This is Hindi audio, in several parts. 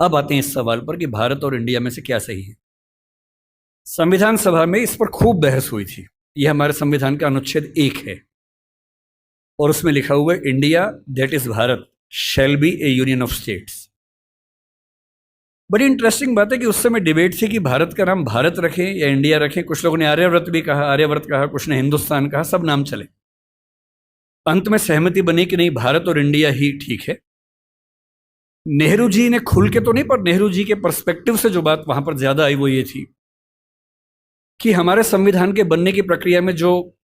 अब आते हैं इस सवाल पर कि भारत और इंडिया में से क्या सही है। संविधान सभा में इस पर खूब बहस हुई थी। यह हमारे संविधान का अनुच्छेद 1 है और उसमें लिखा हुआ है India that is Bharat shall be A union of states. बड़ी इंटरेस्टिंग बात है कि उस समय डिबेट थी कि भारत का नाम भारत रखें या इंडिया रखें। कुछ लोगों ने आर्यव्रत भी कहा, आर्यव्रत कहा, कुछ ने हिंदुस्तान कहा, सब नाम चले। अंत में सहमति बनी कि नहीं, भारत और इंडिया ही ठीक है। नेहरू जी ने खुल के तो नहीं, पर नेहरू जी के पर्सपेक्टिव से जो बात वहां पर ज्यादा आई वो ये थी कि हमारे संविधान के बनने की प्रक्रिया में जो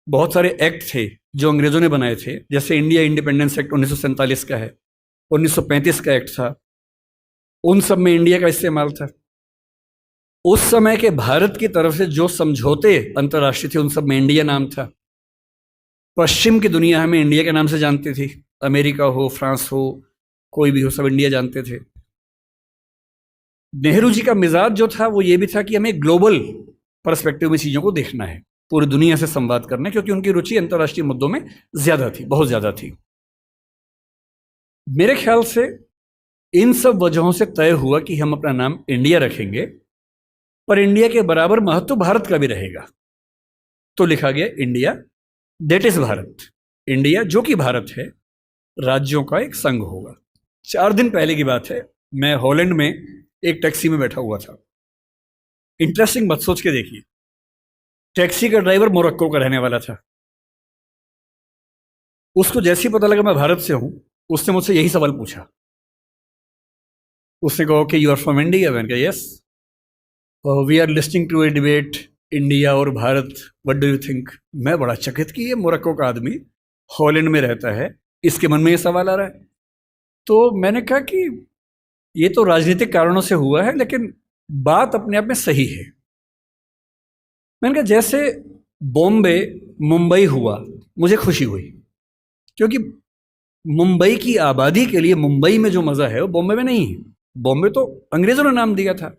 बहुत सारे एक्ट थे जो अंग्रेजों ने बनाए थे, जैसे इंडिया इंडिपेंडेंस एक्ट 1947 का है, 1935 का एक्ट था, उन सब में इंडिया का इस्तेमाल था। उस समय के भारत की तरफ से जो समझौते अंतर्राष्ट्रीय थे उन सब में इंडिया नाम था। पश्चिम की दुनिया हमें इंडिया के नाम से जानती थी, अमेरिका हो, फ्रांस हो, कोई भी हो, सब इंडिया जानते थे। नेहरू जी का मिजाज जो था वो ये भी था कि हमें ग्लोबल पर्सपेक्टिव में चीजों को देखना है, पूरी दुनिया से संवाद करना है, क्योंकि उनकी रुचि अंतर्राष्ट्रीय मुद्दों में ज्यादा थी, बहुत ज्यादा थी। मेरे ख्याल से इन सब वजहों से तय हुआ कि हम अपना नाम इंडिया रखेंगे, पर इंडिया के बराबर महत्व भारत का भी रहेगा। तो लिखा गया India that is Bharat. India जो कि भारत है, राज्यों का एक संघ होगा। 4 दिन पहले की बात है, मैं हॉलैंड में एक टैक्सी में बैठा हुआ था। इंटरेस्टिंग मत सोच के देखिए, टैक्सी का ड्राइवर मोरक्को का रहने वाला था। उसको जैसे ही पता लगा मैं भारत से हूं, उसने मुझसे यही सवाल पूछा। उसने कहा कि यू आर फ्रॉम इंडिया? मैंने कहा yes. We are listening to a debate India और Bharat, what do you think? मैं बड़ा चकित कि ये मोरक्को का आदमी हॉलैंड में रहता है, इसके मन में ये सवाल आ रहा है। तो मैंने कहा कि ये तो राजनीतिक कारणों से हुआ है, लेकिन बात अपने आप में सही है। मैंने कहा जैसे बॉम्बे मुंबई हुआ, मुझे खुशी हुई, क्योंकि मुंबई की आबादी के लिए मुंबई में जो मजा है वो बॉम्बे में नहीं है। बॉम्बे तो अंग्रेजों ने नाम दिया था।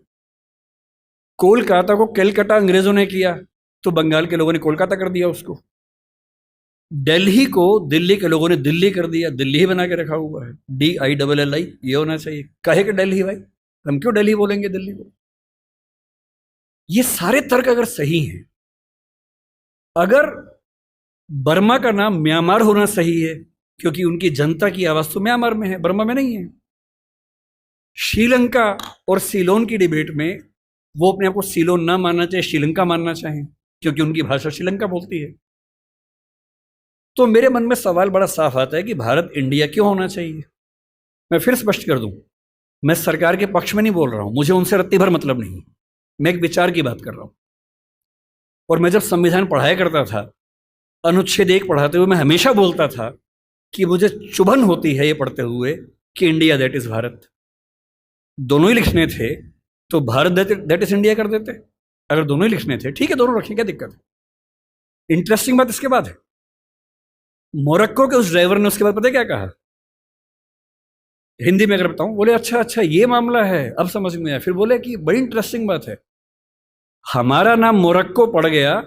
कोलकाता को कैलकाटा अंग्रेजों ने किया, तो बंगाल के लोगों ने कोलकाता कर दिया उसको। दिल्ली को दिल्ली के लोगों ने दिल्ली कर दिया, दिल्ली ही बना के रखा हुआ है, DILLI, ये होना चाहिए। कहे कि दिल्ली भाई, हम क्यों दिल्ली बोलेंगे दिल्ली को? ये सारे तर्क अगर सही हैं, अगर बर्मा का नाम म्यांमार होना सही है क्योंकि उनकी जनता की आवाज तो म्यांमार में है, बर्मा में नहीं है। श्रीलंका और सीलोन की डिबेट में वो अपने आप को सीलोन ना मानना चाहे, श्रीलंका मानना चाहें, क्योंकि उनकी भाषा श्रीलंका बोलती है। तो मेरे मन में सवाल बड़ा साफ आता है कि भारत इंडिया क्यों होना चाहिए। मैं फिर स्पष्ट कर दूं, मैं सरकार के पक्ष में नहीं बोल रहा हूं, मुझे उनसे रत्ती भर मतलब नहीं। मैं एक विचार की बात कर रहा हूं। और मैं जब संविधान पढ़ाया करता था, अनुच्छेद 1 पढ़ाते हुए मैं हमेशा बोलता था कि मुझे चुभन होती है ये पढ़ते हुए कि इंडिया दैट इज भारत। दोनों ही लिखने थे तो भारत दैट इज इंडिया कर देते। अगर दोनों ही लिखने थे, ठीक है, दोनों रखें, क्या दिक्कत है। इंटरेस्टिंग बात इसके बाद है, मोरक्को के उस ड्राइवर ने उसके बाद पता है क्या कहा? हिंदी में अगर बताऊं, बोले अच्छा अच्छा ये मामला है, अब समझ में आया। फिर बोले कि बड़ी इंटरेस्टिंग बात है, हमारा नाम मोरक्को पड़ गया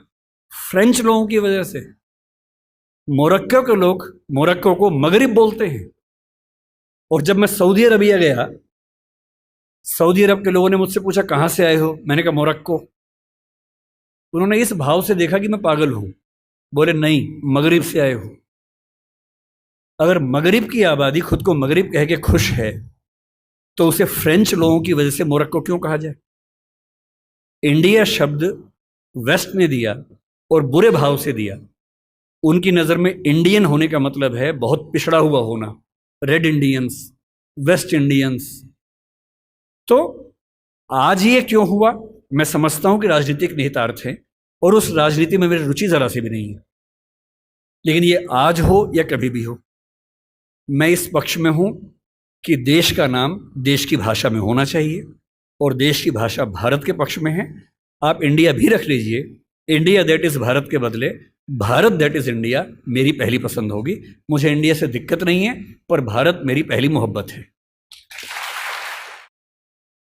फ्रेंच लोगों की वजह से। मोरक्को के लोग मोरक्को को मगरिब बोलते हैं। और जब मैं सऊदी अरबिया गया, सऊदी अरब के लोगों ने मुझसे पूछा कहां से आए हो, मैंने कहा मोरक्को। उन्होंने इस भाव से देखा कि मैं पागल हूं। बोले नहीं, मगरिब से आए हो। अगर मगरिब की आबादी खुद को मगरिब कह के खुश है, तो उसे फ्रेंच लोगों की वजह से मोरक्को क्यों कहा जाए? इंडिया शब्द वेस्ट ने दिया और बुरे भाव से दिया। उनकी नजर में इंडियन होने का मतलब है बहुत पिछड़ा हुआ होना, रेड इंडियंस, वेस्ट इंडियंस। तो आज ये क्यों हुआ? मैं समझता हूं कि राजनीतिक निहितार्थ है और उस राजनीति में मेरी रुचि जरा सी भी नहीं है, लेकिन ये आज हो या कभी भी हो, मैं इस पक्ष में हूं कि देश का नाम देश की भाषा में होना चाहिए और देश की भाषा भारत के पक्ष में है। आप इंडिया भी रख लीजिए, इंडिया दैट इज भारत के बदले भारत दैट इज इंडिया मेरी पहली पसंद होगी। मुझे इंडिया से दिक्कत नहीं है, पर भारत मेरी पहली मोहब्बत है।